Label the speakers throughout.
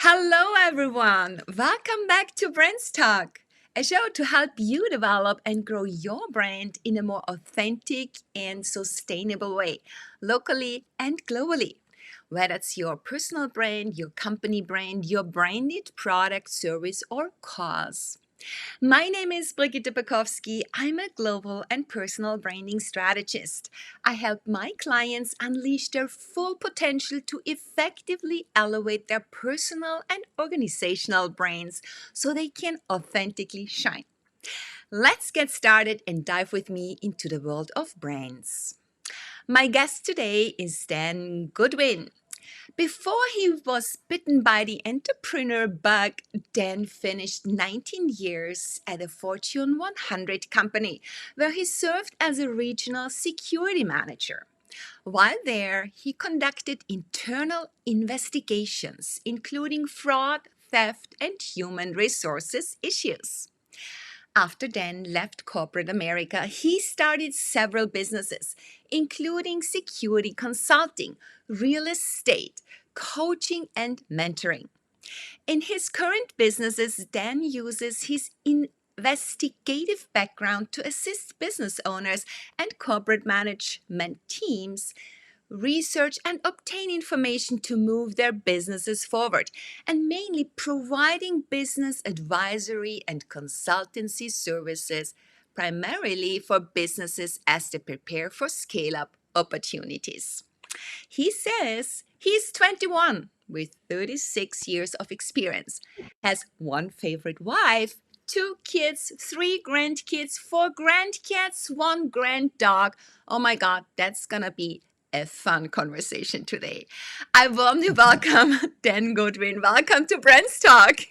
Speaker 1: Hello, everyone. Welcome back to Brands Talk, a show to help you develop and grow your brand in a more authentic and sustainable way, locally and globally. Whether it's your personal brand, your company brand, your branded product, service, or cause. My name is Brigitte Bukowski. I'm a global and personal branding strategist. I help my clients unleash their full potential to effectively elevate their personal and organizational brands so they can authentically shine. Let's get started and dive with me into the world of brands. My guest today is Dan Goodwin. Before he was bitten by the entrepreneur bug, Dan finished 19 years at a Fortune 100 company where he served as a regional security manager. While there, he conducted internal investigations, including fraud, theft, and human resources issues. After Dan left corporate America, he started several businesses, including security consulting, real estate, coaching, and mentoring. In his current businesses, Dan uses his investigative background to assist business owners and corporate management teams research and obtain information to move their businesses forward, and mainly providing business advisory and consultancy services primarily for businesses as they prepare for scale up opportunities. He says he's 21 with 36 years of experience, has one favorite wife, two kids, three grandkids, four grandcats, one grand dog. Oh my God, that's gonna be a fun conversation today. I warmly welcome Dan Goodwin. Welcome to Brands Talk.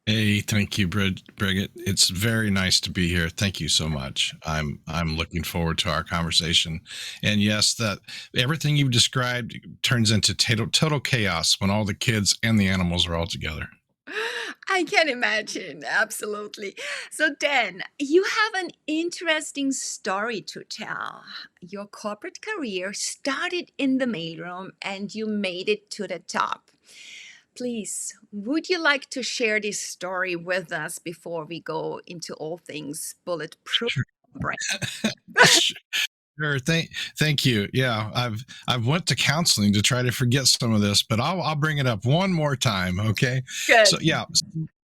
Speaker 2: Hey, thank you, Bridget. It's very nice to be here. Thank you so much. I'm looking forward to our conversation. And yes, that everything you've described turns into total chaos when all the kids and the animals are all together.
Speaker 1: I can imagine, absolutely. So, Dan, you have an interesting story to tell. Your corporate career started in the mailroom and you made it to the top. Please, would you like to share this story with us before we go into all things bulletproof
Speaker 2: Sure.
Speaker 1: brand?
Speaker 2: Sure. Thank you. Yeah, I've went to counseling to try to forget some of this, but I'll bring it up one more time. Okay.
Speaker 1: Good.
Speaker 2: So yeah,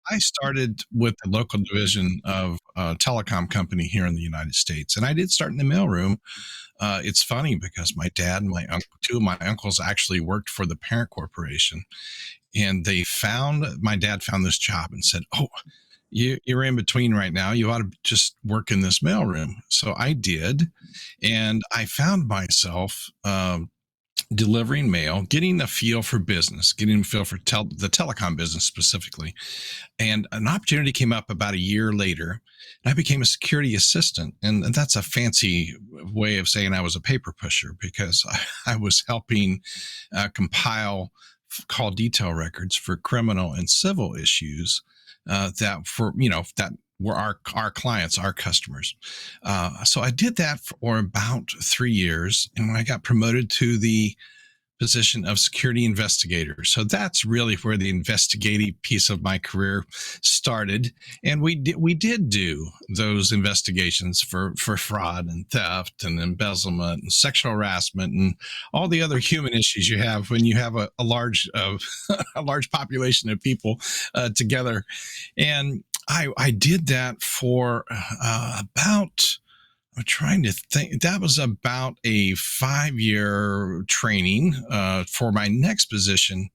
Speaker 2: I started with the local division of a telecom company here in the United States, and I did start in the mailroom. It's funny because my dad and two of my uncles actually worked for the parent corporation, and my dad found this job and said, "Oh, you're in between right now. You ought to just work in this mailroom." So I did, and I found myself delivering mail, getting a feel for business, getting a feel for the telecom business specifically. And an opportunity came up about a year later, and I became a security assistant. And that's a fancy way of saying I was a paper pusher because I was helping compile call detail records for criminal and civil issues that were our clients, our customers. So I did that for about 3 years. And when I got promoted to the position of security investigator. So that's really where the investigative piece of my career started. And we did do those investigations for fraud and theft and embezzlement and sexual harassment and all the other human issues you have when you have a large a large population of people together. And I did that for about, I'm trying to think. That was about a 5-year training for my next position,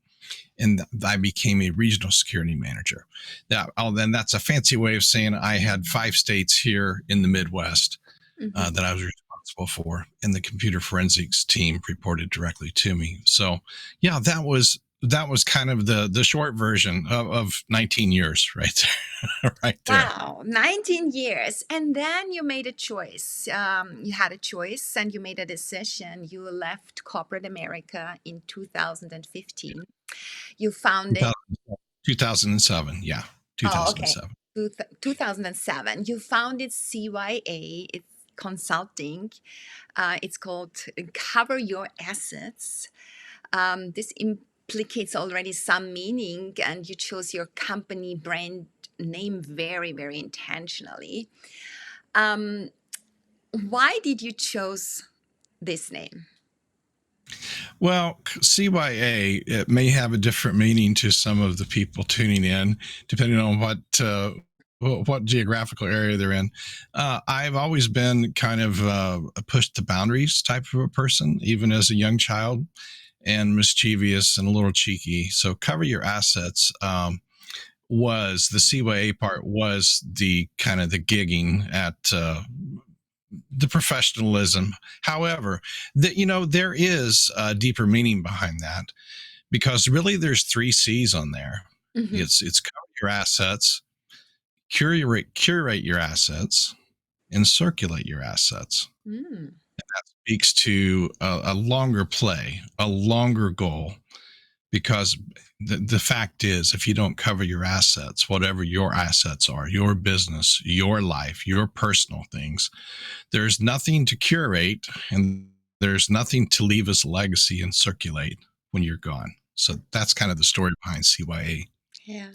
Speaker 2: and I became a regional security manager. Then that's a fancy way of saying I had 5 states here in the Midwest that I was responsible for, and the computer forensics team reported directly to me. So, yeah, that was kind of the short version of 19 years, right there, right there.
Speaker 1: Wow, 19 years. And then you made a choice. You had a choice and you made a decision. You left corporate America in 2015. You founded,
Speaker 2: 2007, yeah,
Speaker 1: oh, okay,
Speaker 2: 2007.
Speaker 1: 2007. You founded CYA, it's consulting. It's called Cover Your Assets. This implicates already some meaning, and you chose your company brand name very, very intentionally. Um, why did you choose this name?
Speaker 2: Well, CYA, it may have a different meaning to some of the people tuning in, depending on what geographical area they're in. I've always been kind of a push the boundaries type of a person, even as a young child, and mischievous and a little cheeky. So cover your assets. Was the CYA part was the kind of the gigging at the professionalism. However, there is a deeper meaning behind that, because really there's 3 C's on there.
Speaker 1: Mm-hmm.
Speaker 2: It's cover your assets, curate your assets, and circulate your assets.
Speaker 1: Mm.
Speaker 2: That speaks to a longer play, a longer goal, because the fact is, if you don't cover your assets, whatever your assets are, your business, your life, your personal things, there's nothing to curate, and there's nothing to leave as a legacy and circulate when you're gone. So that's kind of the story behind CYA.
Speaker 1: Yeah.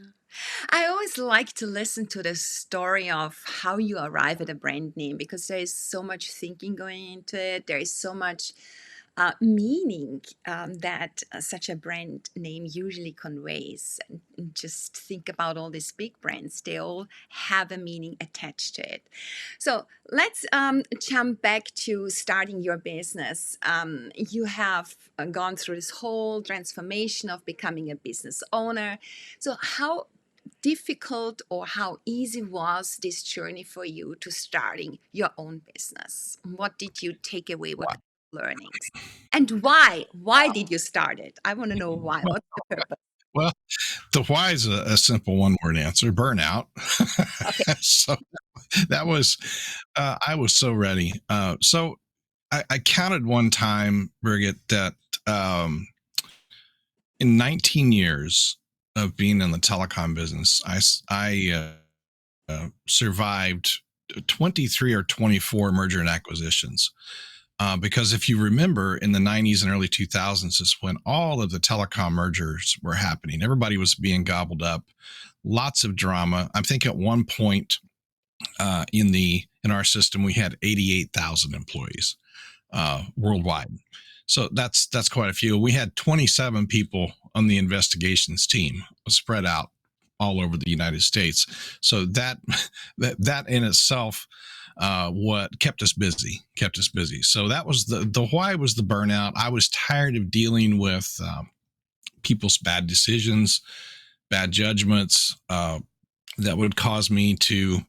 Speaker 1: I always like to listen to the story of how you arrive at a brand name, because there is so much thinking going into it. There is so much meaning that such a brand name usually conveys. And just think about all these big brands, they all have a meaning attached to it. So let's jump back to starting your business. You have gone through this whole transformation of becoming a business owner. So how difficult or how easy was this journey for you to starting your own business? What did you take away? What learnings? And why? Why did you start it? I want to know why. What's the purpose?
Speaker 2: Well, the why is a simple one-word answer: burnout.
Speaker 1: Okay.
Speaker 2: So that was, I was so ready. So I counted one time, Bridget, that in 19 years of being in the telecom business, I survived 23 or 24 merger and acquisitions. Because if you remember, in the 90s and early 2000s is when all of the telecom mergers were happening. Everybody was being gobbled up. Lots of drama. I think at one point in our system, we had 88,000 employees worldwide. So that's quite a few. We had 27 people on the investigations team spread out all over the United States. So that in itself, what kept us busy. So that was the why was the burnout. I was tired of dealing with people's bad decisions, bad judgments that would cause me to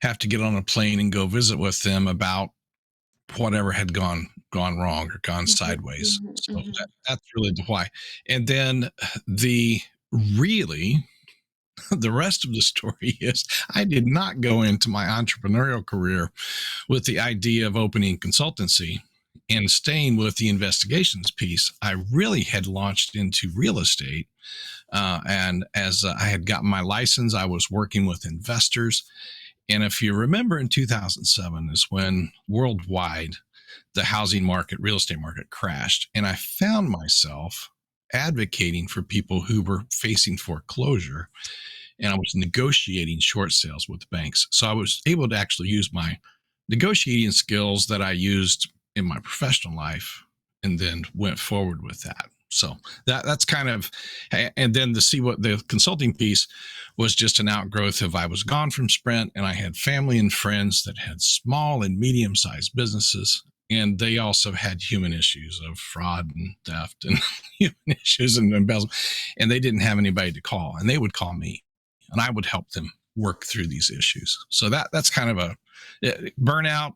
Speaker 2: have to get on a plane and go visit with them about whatever had gone wrong or gone sideways. So that's really the why. And then the really the rest of the story is I did not go into my entrepreneurial career with the idea of opening consultancy and staying with the investigations piece. I really had launched into real estate. And as I had gotten my license, I was working with investors. And if you remember, in 2007 is when worldwide the housing market, real estate market crashed. And I found myself advocating for people who were facing foreclosure. And I was negotiating short sales with banks. So I was able to actually use my negotiating skills that I used in my professional life and then went forward with that. So that's kind of, and then to see what the consulting piece was just an outgrowth of I was gone from Sprint, and I had family and friends that had small and medium-sized businesses. And they also had human issues of fraud and theft and human issues and embezzlement. And they didn't have anybody to call, and they would call me, and I would help them work through these issues. So that's kind of a burnout,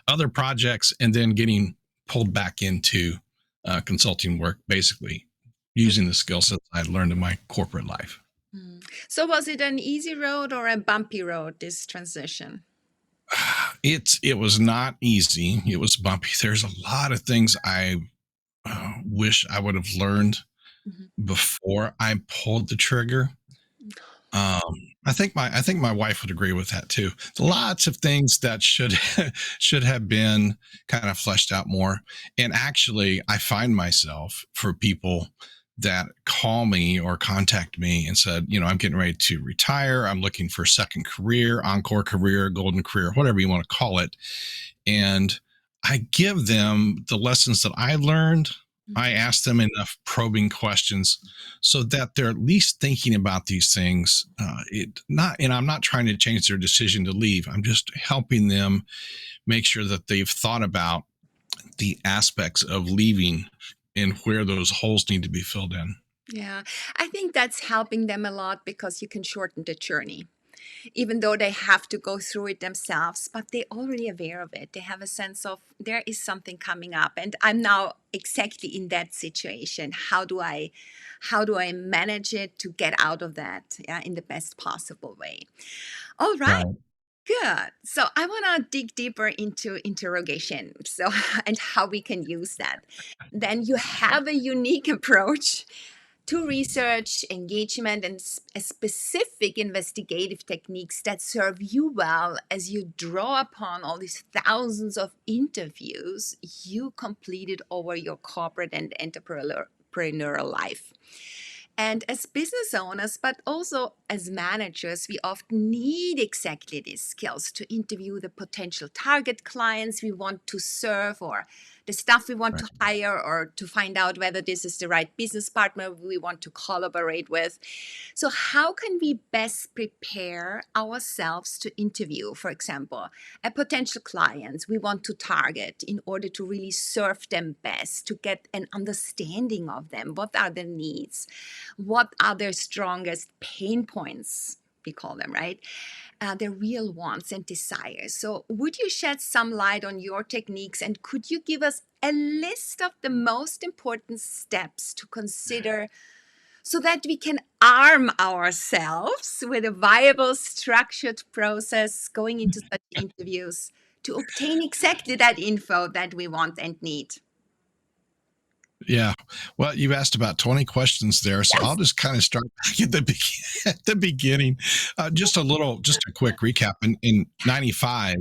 Speaker 2: other projects, and then getting pulled back into consulting work, basically using the skill sets I learned in my corporate life.
Speaker 1: So was it an easy road or a bumpy road, this transition?
Speaker 2: It was not easy. It was bumpy. There's a lot of things I wish I would have learned before I pulled the trigger. Um, I think my wife would agree with that too. Lots of things that should should have been kind of fleshed out more. And actually, I find myself for people that call me or contact me and said, I'm getting ready to retire. I'm looking for a second career, encore career, golden career, whatever you want to call it. And I give them the lessons that I learned. I ask them enough probing questions so that they're at least thinking about these things. And I'm not trying to change their decision to leave. I'm just helping them make sure that they've thought about the aspects of leaving and where those holes need to be filled in.
Speaker 1: Yeah, I think that's helping them a lot because you can shorten the journey, even though they have to go through it themselves, but they're already aware of it. They have a sense of there is something coming up, and I'm now exactly in that situation. How do I manage it to get out of that, yeah, in the best possible way? All right.
Speaker 2: Right.
Speaker 1: Good. So I want to dig deeper into interrogation. So and how we can use that. Then you have a unique approach to research, engagement, and specific investigative techniques that serve you well as you draw upon all these thousands of interviews you completed over your corporate and entrepreneurial life. And as business owners, but also as managers, we often need exactly these skills to interview the potential target clients we want to serve, or the staff we want
Speaker 2: Right.
Speaker 1: to hire, or to find out whether this is the right business partner we want to collaborate with. So, how can we best prepare ourselves to interview, for example, a potential client we want to target in order to really serve them best, to get an understanding of them? What are their needs? What are their strongest pain points? We call them, right? Their real wants and desires. So, would you shed some light on your techniques, and could you give us a list of the most important steps to consider so that we can arm ourselves with a viable, structured process going into such interviews to obtain exactly that info that we want and need?
Speaker 2: Yeah. Well, you've asked about 20 questions there, so I'll
Speaker 1: Yes.
Speaker 2: just kind of start back at at the beginning. Just a quick recap. In 95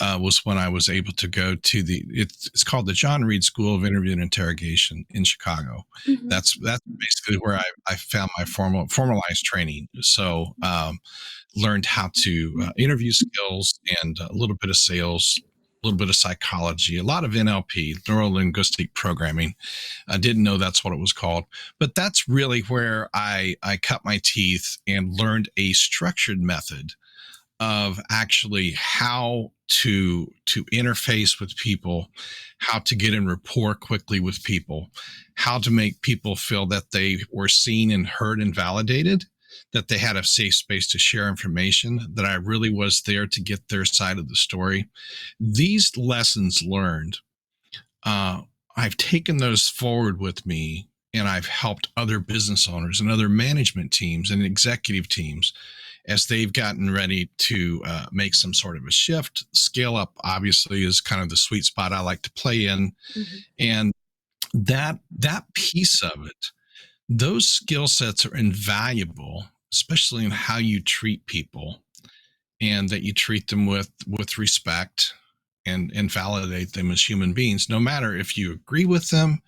Speaker 2: was when I was able to go to it's called the John Reed School of Interview and Interrogation in Chicago.
Speaker 1: Mhm.
Speaker 2: That's basically where I found my formalized training. So learned how to interview skills and a little bit of sales, a little bit of psychology, a lot of NLP, neuro linguistic programming. I didn't know that's what it was called, but that's really where I cut my teeth and learned a structured method of actually how to interface with people, how to get in rapport quickly with people, how to make people feel that they were seen and heard and validated, that they had a safe space to share information, that I really was there to get their side of the story. These lessons learned, uh, I've taken those forward with me, and I've helped other business owners and other management teams and executive teams as they've gotten ready to make some sort of a shift. Scale up, obviously, is kind of the sweet spot I like to play in,
Speaker 1: Mhm.
Speaker 2: and that piece of it, those skill sets are invaluable, especially in how you treat people, and that you treat them with respect and validate them as human beings, no matter if you agree with them,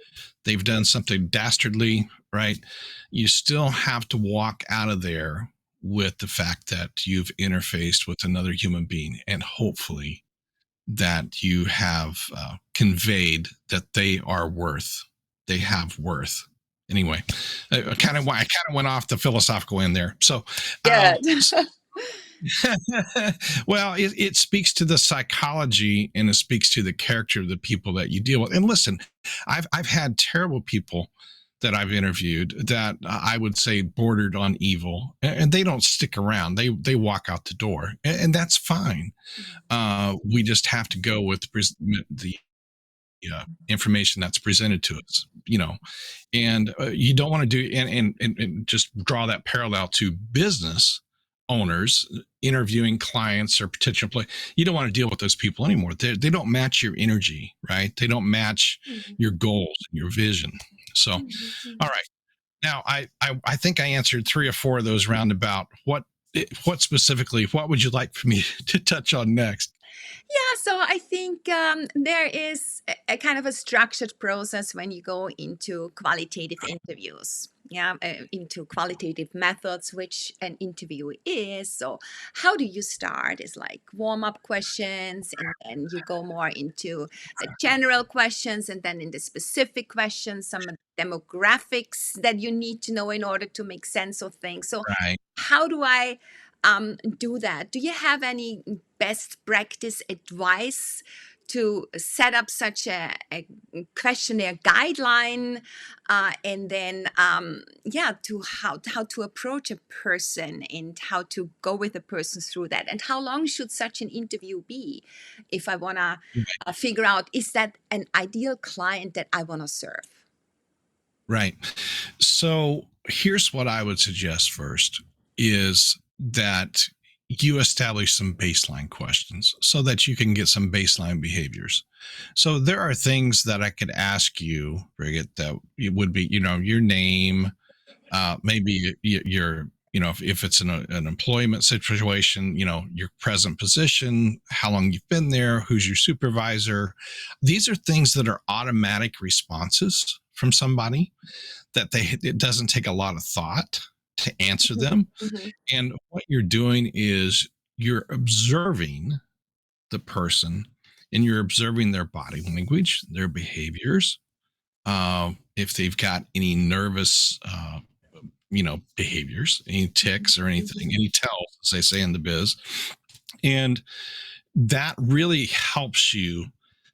Speaker 2: they've done something dastardly, right? You still have to walk out of there with the fact that you've interfaced with another human being, and hopefully that you have conveyed that they have worth. Anyway, I kind of went off the philosophical end there. So,
Speaker 1: Good.
Speaker 2: well, it speaks to the psychology, and it speaks to the character of the people that you deal with. And listen, I've had terrible people that I've interviewed that I would say bordered on evil, and they don't stick around. They walk out the door, and that's fine. We just have to go with the information that's presented to us, and you don't want to do and just draw that parallel to business owners interviewing clients or potential play. You don't want to deal with those people anymore. They don't match your energy, right? They don't match
Speaker 1: Mhm.
Speaker 2: your goals and your vision. So,
Speaker 1: Mhm.
Speaker 2: all right. Now, I think I answered 3 or 4 of those roundabout. What specifically, what would you like for me to touch on next?
Speaker 1: Yeah, so I think there is a kind of a structured process when you go into qualitative interviews. Yeah, into qualitative methods, which an interview is. So, how do you start? Is like warm up questions, and then you go more into the general questions, and then in the specific questions, some demographics that you need to know in order to make sense of things. So,
Speaker 2: Right.
Speaker 1: how do I do that? Do you have any best practice advice to set up such a questionnaire guideline, and then yeah, to how to approach a person and how to go with a person through that, and how long should such an interview be if I want to figure out, is that an ideal client that I want to serve?
Speaker 2: Right. So here's what I would suggest first is that you establish some baseline questions so that you can get some baseline behaviors. So there are things that I could ask you, Bridget, that it would be, your name, maybe your, if it's an employment situation, your present position, how long you've been there, who's your supervisor. These are things that are automatic responses from somebody that it doesn't take a lot of thought to answer them.
Speaker 1: Mhm.
Speaker 2: And what you're doing is you're observing the person and you're observing their body language, their behaviors, if they've got any nervous behaviors, any ticks or anything,
Speaker 1: Mhm.
Speaker 2: any tells, as they say in the biz. And that really helps you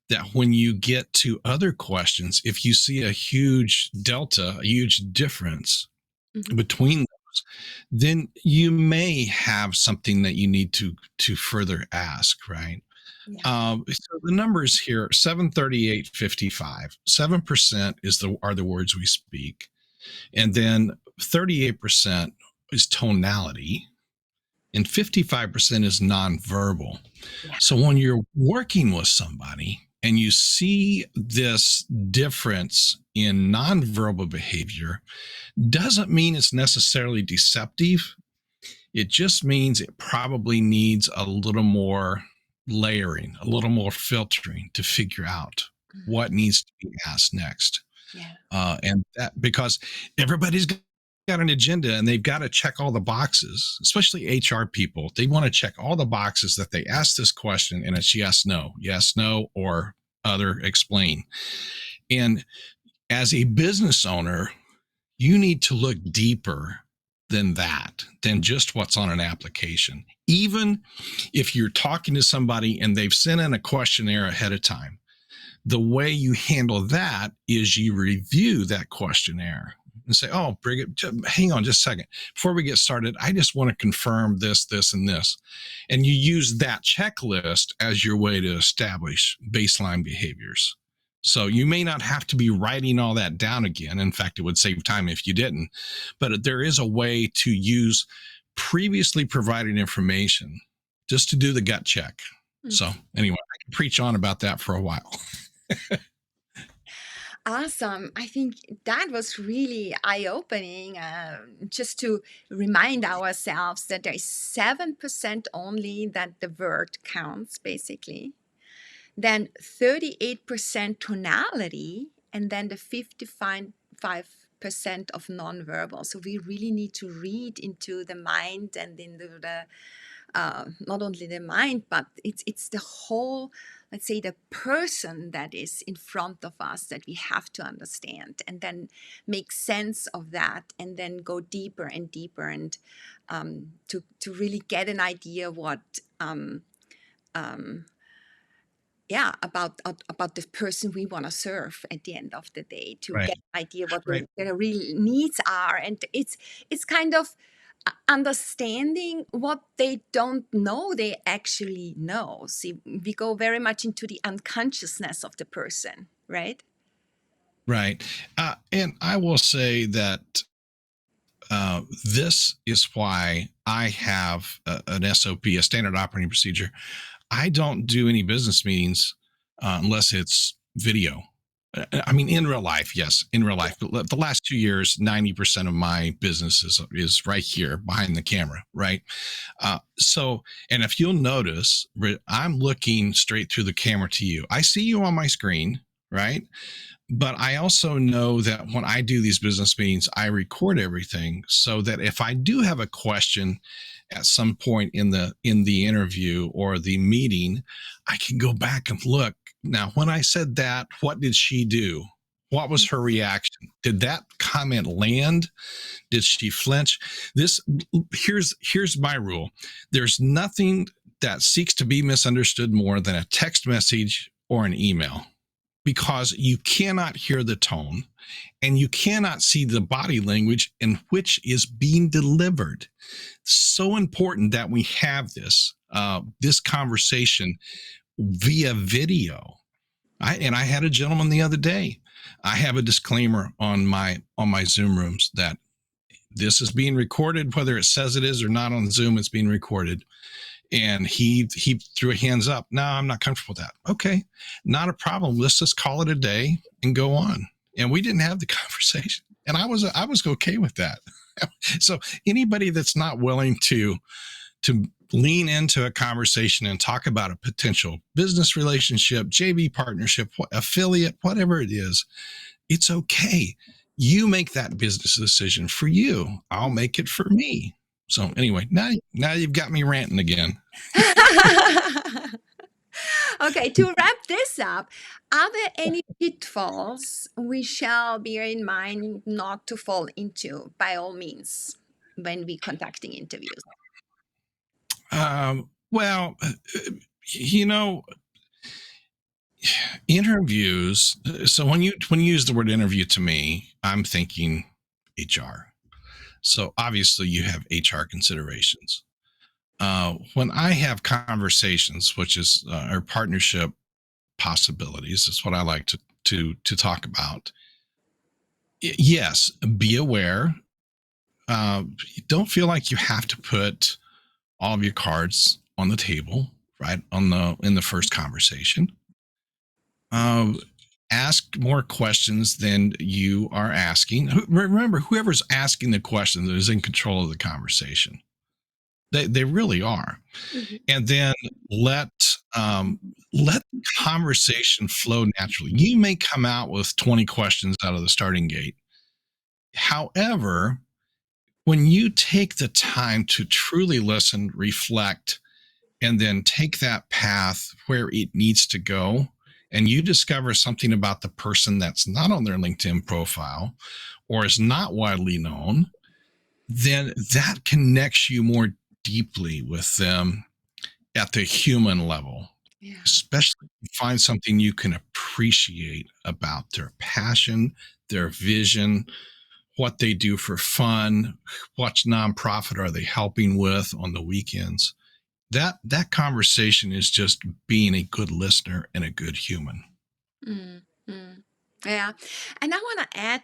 Speaker 2: that when you get to other questions, if you see a huge delta, a huge difference
Speaker 1: Mhm.
Speaker 2: between those, then you may have something that you need to further ask, right?
Speaker 1: Yeah.
Speaker 2: So the numbers here: 738, 55. 7% are the words we speak, and then 38% is tonality, and 55% is nonverbal.
Speaker 1: Yeah.
Speaker 2: So when you're working with somebody and you see this difference in nonverbal behavior, doesn't mean it's necessarily deceptive. It just means it probably needs a little more layering, a little more filtering to figure out
Speaker 1: Mhm.
Speaker 2: what needs to be asked next.
Speaker 1: Yeah.
Speaker 2: And that because everybody's got an agenda and they've got to check all the boxes, especially HR people. They want to check all the boxes that they ask this question and it's yes, no, or other explain. And as a business owner, you need to look deeper than that, than just what's on an application. Even if you're talking to somebody and they've sent in a questionnaire ahead of time, the way you handle that is you review that questionnaire and say, "Oh, Bridget, hang on just a second. Before we get started, I just want to confirm this, this, and this." And you use that checklist as your way to establish baseline behaviors. So you may not have to be writing all that down again. In fact, it would save time if you didn't. But there is a way to use previously provided information just to do the gut check. So anyway, I can preach on about that for a while.
Speaker 1: Awesome. I think that was really eye opening, just to remind ourselves that there is 7% only that the word counts, basically. Then 38% tonality, and then the 55% of nonverbal. So we really need to read into the mind and into the not only the mind, but it's the whole, let's say, the person that is in front of us that we have to understand, and then make sense of that, and then go deeper and deeper, and to really get an idea what um, yeah, about the person we want to serve at the end of the day, to
Speaker 2: Right.
Speaker 1: get an idea what
Speaker 2: Right.
Speaker 1: their real needs are. And it's kind of understanding what they don't know they actually know. See, we go very much into the unconsciousness of the person, right?
Speaker 2: Right. And I will say that this is why I have an SOP, a standard operating procedure. I don't do any business meetings unless it's video. I mean, in real life, yes, in real life. But the last 2 years, 90% of my business is right here behind the camera, right? And if you'll notice, I'm looking straight through the camera to you. I see you on my screen, right? But I also know that when I do these business meetings, I record everything so that if I do have a question at some point in the interview or the meeting, I can go back and look. Now, when I said that, what did she do? What was her reaction? Did that comment land? Did she flinch? This here's my rule. There's nothing that seeks to be misunderstood more than a text message or an email, because you cannot hear the tone and you cannot see the body language in which is being delivered. So important that we have this conversation via video. I had a gentleman the other day. I have a disclaimer on my Zoom rooms that this is being recorded, whether it says it is or not on Zoom, it's being recorded. And he threw a hands up. No, I'm not comfortable with that. Okay, not a problem. Let's just call it a day and go on. And we didn't have the conversation. And I was okay with that. So anybody that's not willing to lean into a conversation and talk about a potential business relationship, JV partnership, affiliate, whatever it is, it's okay. You make that business decision for you. I'll make it for me. So anyway, now you've got me ranting again.
Speaker 1: Okay, to wrap this up, are there any pitfalls we shall bear in mind not to fall into, by all means, when we conducting interviews?
Speaker 2: Well, interviews. So when you use the word interview to me, I'm thinking HR. So obviously you have HR considerations. When I have conversations, which is our partnership possibilities, is what I like to talk about. Yes, be aware. Don't feel like you have to put all of your cards on the table, right? In the first conversation. Ask more questions than you are asking. Remember, whoever's asking the questions is in control of the conversation. They really are. Mm-hmm. And then let the conversation flow naturally. You may come out with 20 questions out of the starting gate. However, when you take the time to truly listen, reflect, and then take that path where it needs to go, and you discover something about the person that's not on their LinkedIn profile or is not widely known, then that connects you more deeply with them at the human level. Yeah. Especially if you find something you can appreciate about their passion, their vision, what they do for fun, what nonprofit are they helping with on the weekends. That conversation is just being a good listener and a good human.
Speaker 1: Mm-hmm. Yeah. And I want to add,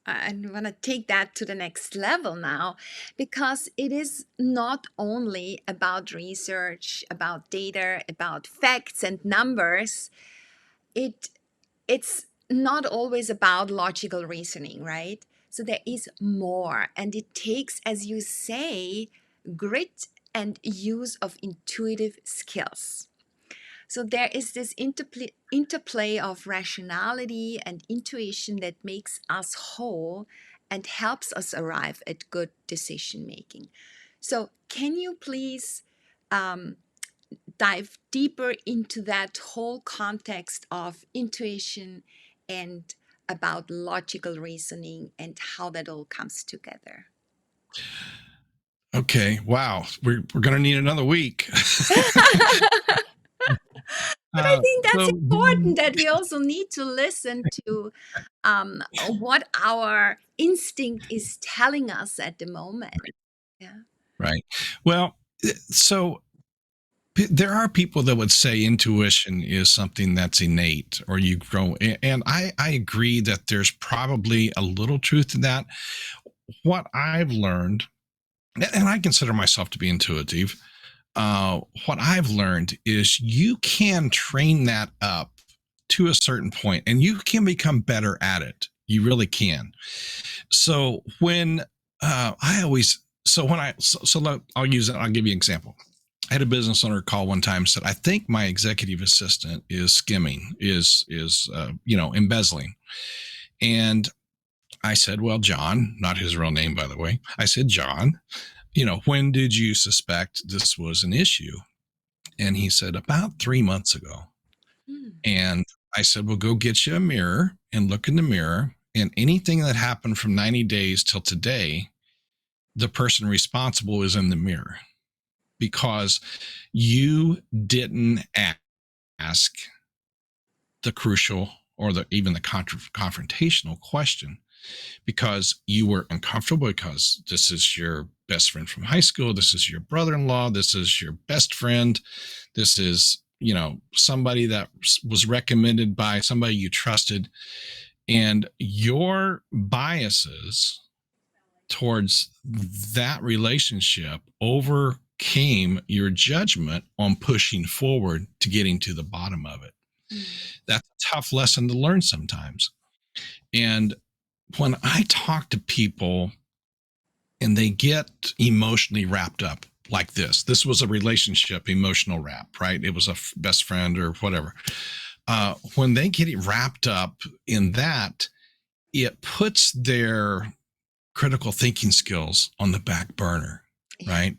Speaker 1: and want to take that to the next level now, because it is not only about research, about data, about facts and numbers. It's not always about logical reasoning, right? So there is more, and it takes, as you say, grit and use of intuitive skills. So there is this interplay of rationality and intuition that makes us whole and helps us arrive at good decision making. So can you please dive deeper into that whole context of intuition and about logical reasoning and how that all comes together?
Speaker 2: Okay. Wow. We're going to need another week.
Speaker 1: But I think that's important, that we also need to listen to what our instinct is telling us at the moment.
Speaker 2: Right. Yeah. Right. Well, so there are people that would say intuition is something that's innate or you grow. And I agree that there's probably a little truth to that. What I've learned, and I consider myself to be intuitive, what I've learned is you can train that up to a certain point, and you can become better at it. You really can. So when I'll use it. I'll give you an example. I had a business owner call one time and said, I think my executive assistant is skimming, is embezzling. And I said, well, John, not his real name, by the way. I said, John, when did you suspect this was an issue? And he said, about 3 months ago. And I said, well, go get you a mirror and look in the mirror. And anything that happened from 90 days till today, the person responsible is in the mirror, because you didn't ask the crucial or even the confrontational question, because you were uncomfortable, because this is your best friend from high school. This is your brother-in-law. This is your best friend. This is, somebody that was recommended by somebody you trusted. And your biases towards that relationship overcame your judgment on pushing forward to getting to the bottom of it. That's a tough lesson to learn sometimes. And when I talk to people and they get emotionally wrapped up like this was a relationship emotional wrap, right? It was a best friend or whatever. When they get it wrapped up in that, it puts their critical thinking skills on the back burner, right?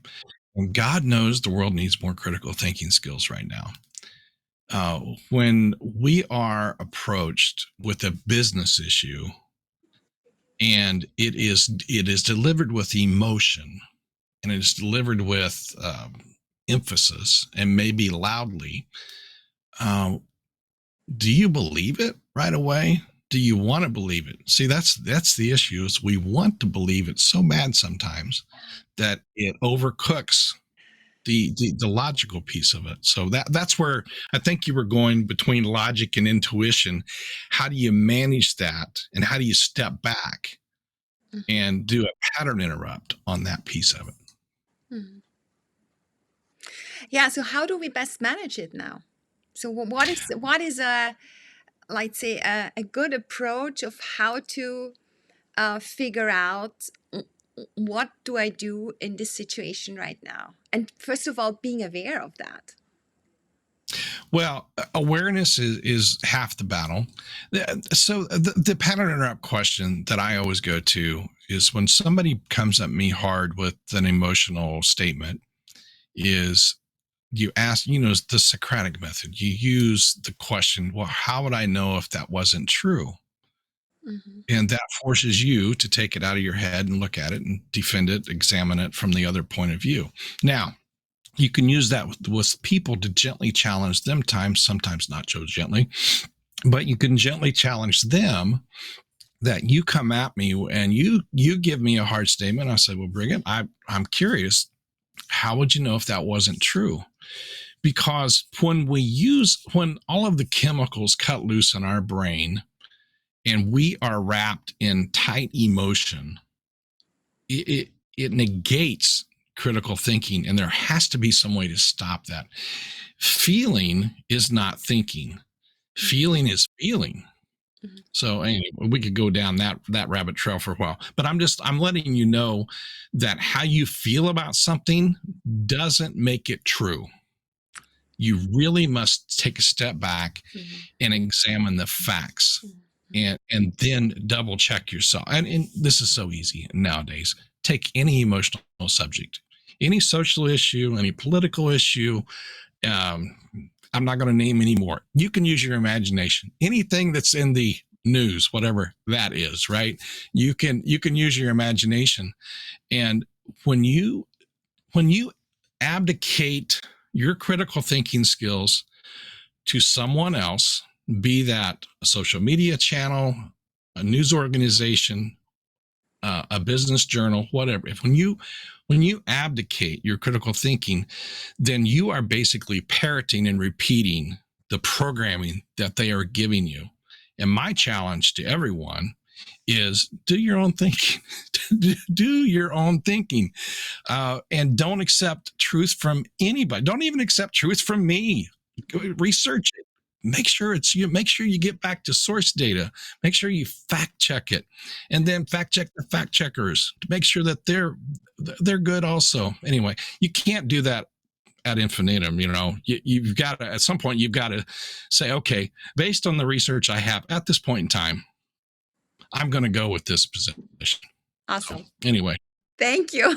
Speaker 2: And God knows the world needs more critical thinking skills right now. When we are approached with a business issue and it is delivered with emotion, and it is delivered with emphasis and maybe loudly, do you believe it right away? Do you want to believe it? See, that's the issue, is we want to believe it so bad sometimes that it overcooks the logical piece of it. So that's where I think you were going, between logic and intuition. How do you manage that, and how do you step back and do a pattern interrupt on that piece of it?
Speaker 1: Yeah. So how do we best manage it now? So what is a, let's say, a good approach of how to figure out what do I do in this situation right now? And first of all, being aware of that.
Speaker 2: Well, awareness is half the battle. So the pattern interrupt question that I always go to is, when somebody comes at me hard with an emotional statement, is you ask, the Socratic method. You use the question, well, how would I know if that wasn't true? And that forces you to take it out of your head and look at it and defend it, examine it from the other point of view. Now, you can use that with people to gently challenge them, sometimes not so gently, but you can gently challenge them, that you come at me and you give me a hard statement. I say, well, Bridget, I'm curious, how would you know if that wasn't true? Because when all of the chemicals cut loose in our brain and we are wrapped in tight emotion, it negates critical thinking, and there has to be some way to stop that. Feeling is not thinking. Feeling is feeling. So anyway, we could go down that rabbit trail for a while, but I'm letting you know that how you feel about something doesn't make it true. You really must take a step back and examine the facts, and then double check yourself. And this is so easy nowadays. Take any emotional subject, any social issue, any political issue. I'm not going to name any more. You can use your imagination. Anything that's in the news, whatever that is, right? You can use your imagination. And when you abdicate your critical thinking skills to someone else, be that a social media channel, a news organization, a business journal, whatever. When you abdicate your critical thinking, then you are basically parroting and repeating the programming that they are giving you. And my challenge to everyone is, do your own thinking. Do your own thinking. And don't accept truth from anybody. Don't even accept truth from me. Go research it. make sure you get back to source data, make sure you fact check it, and then fact check the fact checkers to make sure that they're good also. Anyway, you can't do that ad infinitum. You've got to, at some point, you've got to say, okay, based on the research I have at this point in time, I'm going to go with this position.
Speaker 1: Awesome.
Speaker 2: So, anyway.
Speaker 1: Thank you.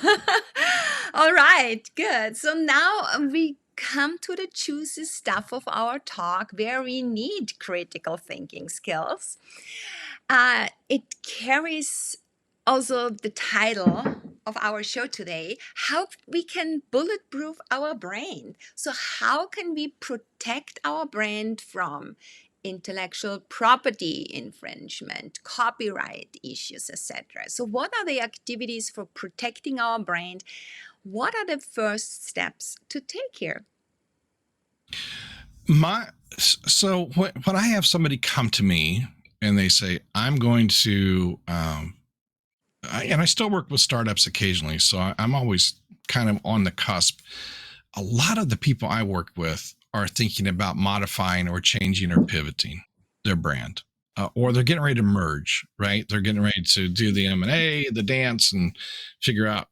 Speaker 1: All right, good. So now we come to the juicy stuff of our talk where we need critical thinking skills. It carries also the title of our show today, how we can bulletproof our brand. So how can we protect our brand from intellectual property infringement, copyright issues, etc. So what are the activities for protecting our brand? What are the first steps to take here?
Speaker 2: So when I have somebody come to me and they say, I'm going to, and I still work with startups occasionally, so I'm always kind of on the cusp. A lot of the people I work with are thinking about modifying or changing or pivoting their brand, or they're getting ready to merge, right? They're getting ready to do the M&A, the dance, and figure out,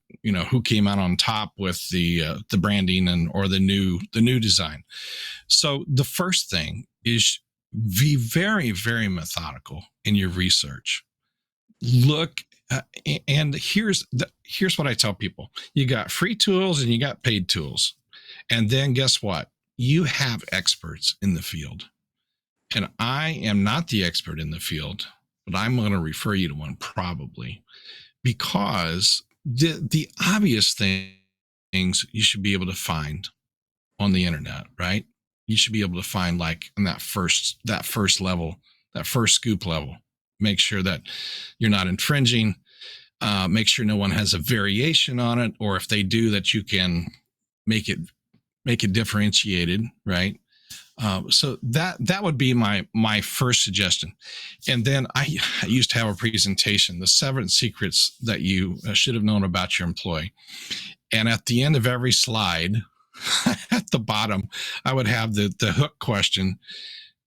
Speaker 2: who came out on top with the branding or the new design. So the first thing is be very, very methodical in your research. Look, and here's what I tell people: you got free tools and you got paid tools, and then guess what? You have experts in the field. And I am not the expert in the field, but I'm going to refer you to one probably, because the obvious things you should be able to find on the internet, right? You should be able to find, like, in that first level, that first scoop level. Make sure that you're not infringing. Make sure no one has a variation on it, or if they do, that you can make it differentiated, right? So that would be my first suggestion. And then I used to have a presentation, the 7 secrets that you should have known about your employee. And at the end of every slide, at the bottom, I would have the hook question.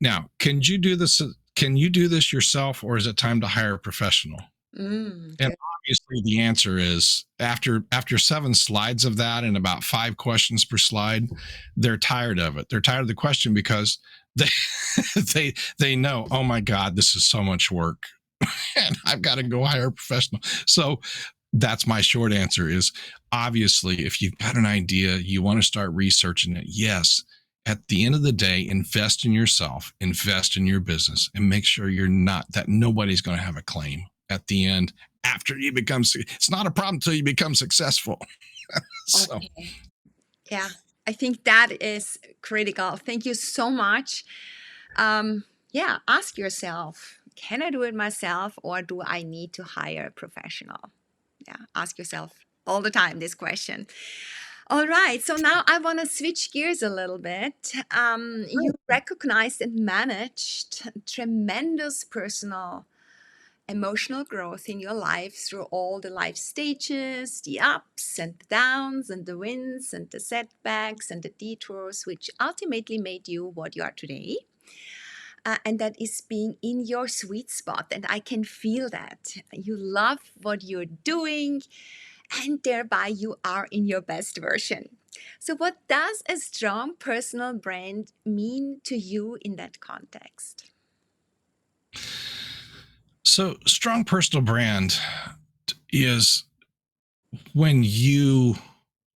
Speaker 2: Now, can you do this? Can you do this yourself, or is it time to hire a professional? And obviously the answer is, after 7 slides of that and about 5 questions per slide, they're tired of it. They're tired of the question because they know, oh my God, this is so much work and I've got to go hire a professional. So that's my short answer is, obviously, if you've got an idea, you want to start researching it. Yes. At the end of the day, invest in yourself, invest in your business, and make sure that nobody's going to have a claim at the end after you become. It's not a problem until you become successful. So.
Speaker 1: Okay. Yeah, I think that is critical. Thank you so much. Ask yourself, can I do it myself, or do I need to hire a professional? Yeah, ask yourself all the time this question. All right, so now I want to switch gears a little bit. You recognized and managed tremendous personal emotional growth in your life through all the life stages, the ups and the downs and the wins and the setbacks and the detours, which ultimately made you what you are today. And that is being in your sweet spot. And I can feel that. You love what you're doing, and thereby you are in your best version. So what does a strong personal brand mean to you in that context?
Speaker 2: So strong personal brand is when you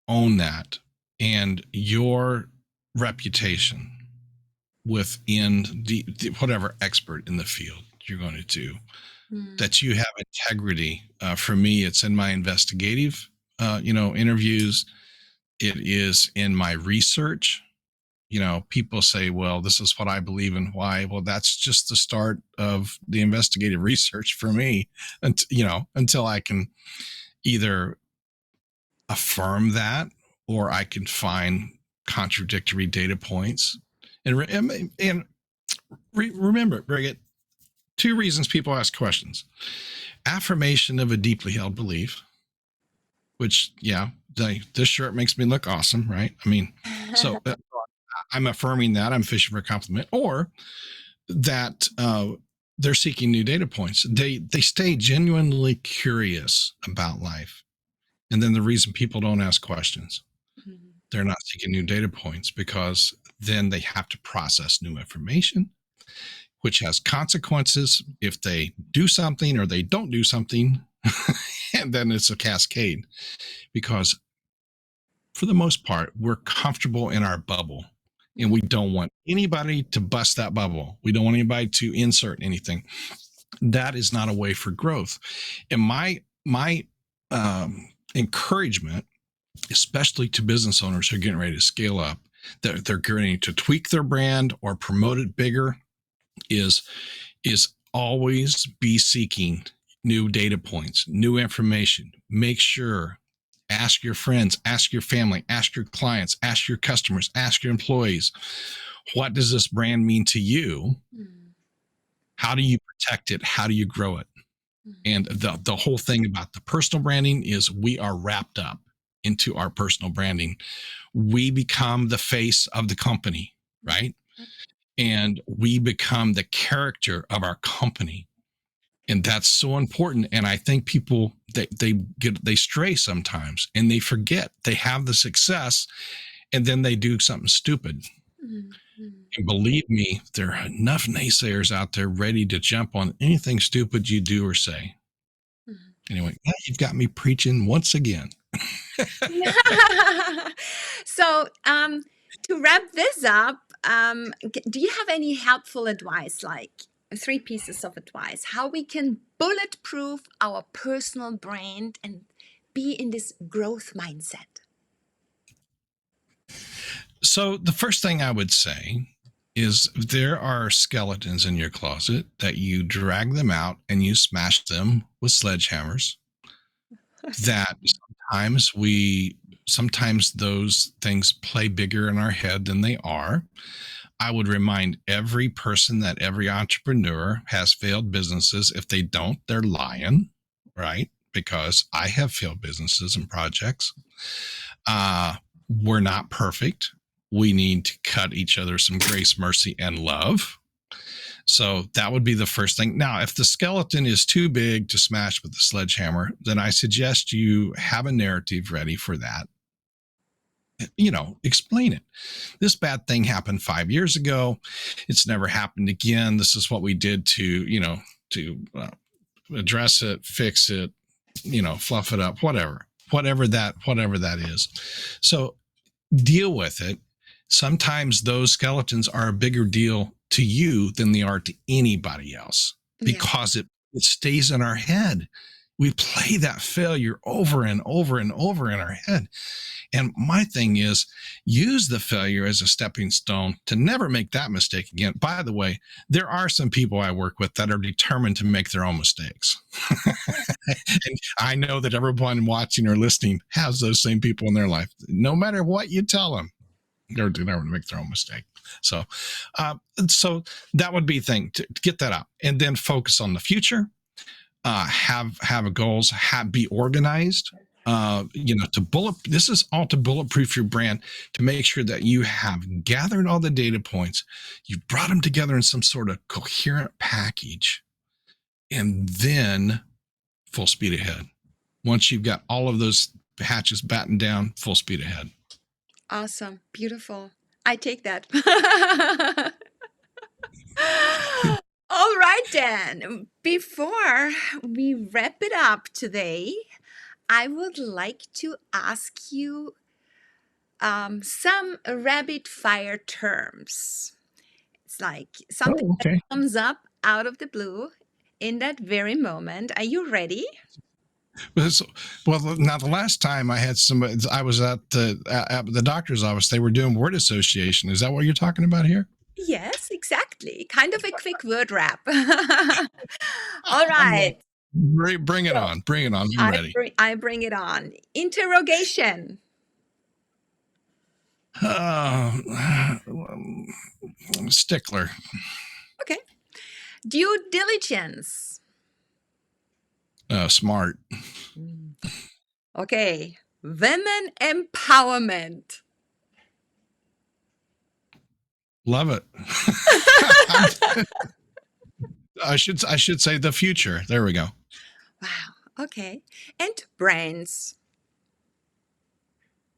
Speaker 2: own that and your reputation within the whatever expert in the field you're going to do, that you have integrity. For me, it's in my investigative, interviews. It is in my research. People say, well, this is what I believe and why. Well, that's just the start of the investigative research for me, until I can either affirm that or I can find contradictory data points. And remember, Bridget, 2 reasons people ask questions: affirmation of a deeply held belief, which, this shirt makes me look awesome, right? I mean, so I'm affirming that, I'm fishing for a compliment, or that they're seeking new data points. They stay genuinely curious about life. And then the reason people don't ask questions, they're not seeking new data points because then they have to process new information, which has consequences if they do something or they don't do something. And then it's a cascade, because for the most part, we're comfortable in our bubble, and we don't want anybody to bust that bubble. We don't want anybody to insert anything. That is not a way for growth. And my encouragement, especially to business owners who are getting ready to scale up, that they're getting to tweak their brand or promote it bigger, is always be seeking new data points, new information. Make sure, ask your friends, ask your family, ask your clients, ask your customers, ask your employees, what does this brand mean to you? How do you protect it? How do you grow it? And the whole thing about the personal branding is we are wrapped up into our personal branding. We become the face of the company, right? And we become the character of our company. And that's so important. And I think people, they stray sometimes, and they forget they have the success, and then they do something stupid. And believe me, there are enough naysayers out there ready to jump on anything stupid you do or say. Anyway, you've got me preaching once again.
Speaker 1: So, to wrap this up, do you have any helpful advice, like 3 pieces of advice, how we can bulletproof our personal brand and be in this growth mindset?
Speaker 2: So the first thing I would say is there are skeletons in your closet that you drag them out and you smash them with sledgehammers. That sometimes those things play bigger in our head than they are. I would remind every person that every entrepreneur has failed businesses. If they don't, they're lying, right? Because I have failed businesses and projects. We're not perfect. We need to cut each other some grace, mercy, and love. So that would be the first thing. Now, if the skeleton is too big to smash with the sledgehammer, then I suggest you have a narrative ready for that. Explain it. This bad thing happened 5 years ago. It's never happened again. This is what we did to address it, fix it, fluff it up, whatever that is. So deal with it. Sometimes those skeletons are a bigger deal to you than they are to anybody else, because it stays in our head. We play that failure over and over and over in our head. And my thing is, use the failure as a stepping stone to never make that mistake again. By the way, there are some people I work with that are determined to make their own mistakes. And I know that everyone watching or listening has those same people in their life. No matter what you tell them, they're determined to make their own mistake. So that would be a thing, to get that out, and then focus on the future. Have goals, be organized. This is all to bulletproof your brand, to make sure that you have gathered all the data points, you've brought them together in some sort of coherent package, and then full speed ahead. Once you've got all of those hatches battened down, full speed ahead.
Speaker 1: Awesome. Beautiful. I take that. All right, Dan. Before we wrap it up today, I would like to ask you some rapid fire terms. It's like something that comes up out of the blue in that very moment. Are you ready?
Speaker 2: Well, now the last time I had somebody, I was at the doctor's office. They were doing word association. Is that what you're talking about here?
Speaker 1: Yes, exactly. Kind of a quick word wrap. All right.
Speaker 2: Bring it on. Bring it on. I'm ready.
Speaker 1: I bring it on. Interrogation.
Speaker 2: Stickler.
Speaker 1: Okay. Due diligence.
Speaker 2: Smart.
Speaker 1: Okay. Women empowerment.
Speaker 2: Love it. I should say the future. There we go.
Speaker 1: Wow. Okay. And brands.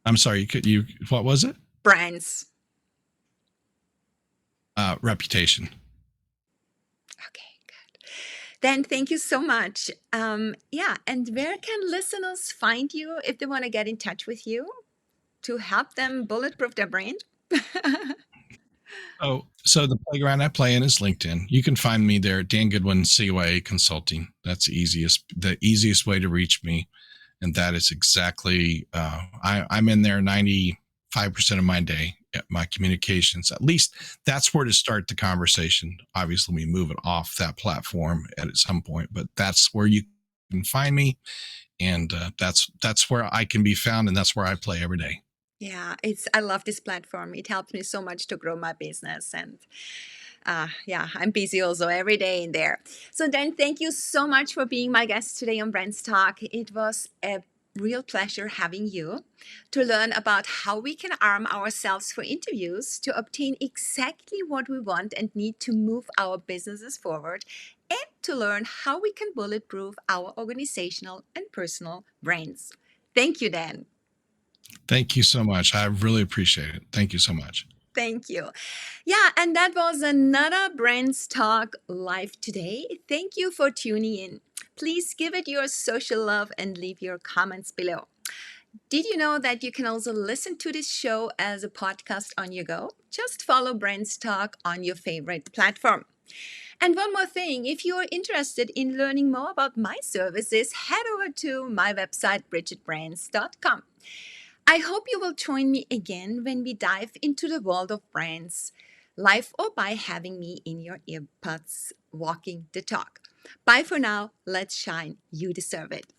Speaker 2: I'm sorry. You what was it?
Speaker 1: Brands.
Speaker 2: Reputation.
Speaker 1: Okay, good. Then thank you so much. Yeah, and where can listeners find you if they want to get in touch with you to help them bulletproof their brand?
Speaker 2: Oh, so the playground I play in is LinkedIn. You can find me there, Dan Goodwin, COA Consulting. That's the easiest way to reach me. And that is exactly, I'm in there 95% of my day at my communications. At least that's where to start the conversation. Obviously, we move it off that platform at some point, but that's where you can find me. And that's where I can be found. And that's where I play every day.
Speaker 1: Yeah, I love this platform. It helps me so much to grow my business. And yeah, I'm busy also every day in there. So Dan, thank you so much for being my guest today on Brands Talk. It was a real pleasure having you to learn about how we can arm ourselves for interviews to obtain exactly what we want and need to move our businesses forward, and to learn how we can bulletproof our organizational and personal brands. Thank you, Dan.
Speaker 2: Thank you so much. I really appreciate it. Thank you so much.
Speaker 1: Thank you. Yeah, and that was another Brands Talk live today. Thank you for tuning in. Please give it your social love and leave your comments below. Did you know that you can also listen to this show as a podcast on your go? Just follow Brands Talk on your favorite platform. And one more thing, if you are interested in learning more about my services, head over to my website, BridgetBrands.com. I hope you will join me again when we dive into the world of brands, live or by having me in your earbuds walking the talk. Bye for now. Let's shine. You deserve it.